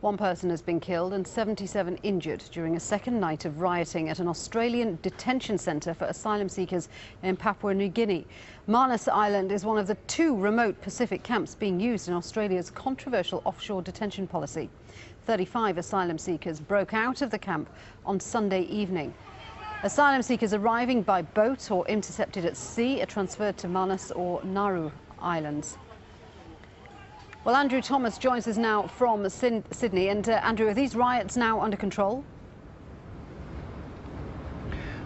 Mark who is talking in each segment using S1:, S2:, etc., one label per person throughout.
S1: One person has been killed and 77 injured during a second night of rioting at an Australian detention centre for asylum seekers in Papua New Guinea. Manus Island is one of the 2 remote Pacific camps being used in Australia's controversial offshore detention policy. 35 asylum seekers broke out of the camp on Sunday evening. Asylum seekers arriving by boat or intercepted at sea are transferred to Manus or Nauru Islands. Well, Andrew Thomas joins us now from Sydney. And Andrew, are these riots now under control?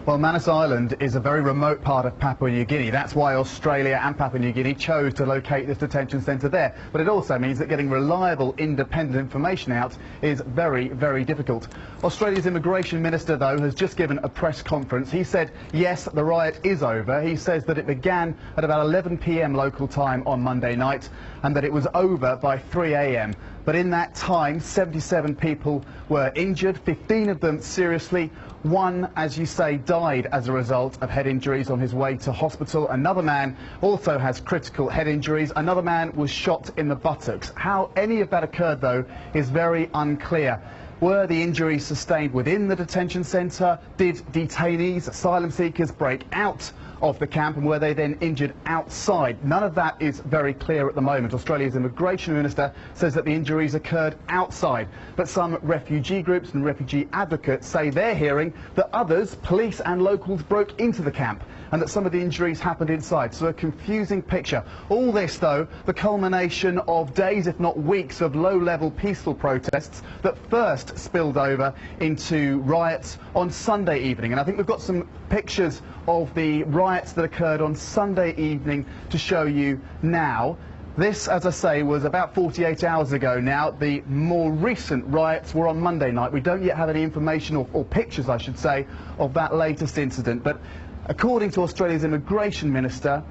S2: Well, Manus Island is a very remote part of Papua New Guinea. That's why Australia and Papua New Guinea chose to locate this detention centre there. But it also means that getting reliable, independent information out is very, very difficult. Australia's Immigration Minister, though, has just given a press conference. He said, yes, the riot is over. He says that it began at about 11 p.m. local time on Monday night and that it was over by 3 a.m. But in that time, 77 people were injured, 15 of them seriously. One, as you say, died as a result of head injuries on his way to hospital. Another man also has critical head injuries. Another man was shot in the buttocks. How any of that occurred, though, is very unclear. Were the injuries sustained within the detention centre? Did detainees, asylum seekers, break out of the camp, and were they then injured outside? None of that is very clear at the moment. Australia's Immigration Minister says that the injuries occurred outside, but some refugee groups and refugee advocates say they're hearing that others, police and locals, broke into the camp and that some of the injuries happened inside. So a confusing picture. All this, though, the culmination of days, if not weeks, of low-level peaceful protests that first spilled over into riots on Sunday evening. And I think we've got some pictures of the riots that occurred on Sunday evening to show you now. This, as I say, was about 48 hours ago now. The more recent riots were on Monday night. We don't yet have any information, or pictures, I should say, of that latest incident. But according to Australia's Immigration Minister,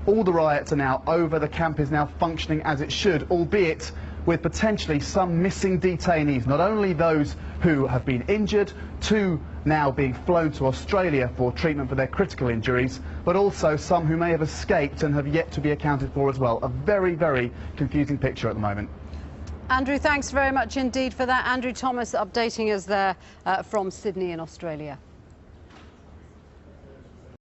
S2: all the riots are now over. The camp is now functioning as it should, albeit with potentially some missing detainees, not only those who have been injured, 2 now being flown to Australia for treatment for their critical injuries, but also some who may have escaped and have yet to be accounted for as well. A very, very confusing picture at the moment.
S1: Andrew, thanks very much indeed for that. Andrew Thomas updating us there from Sydney in Australia.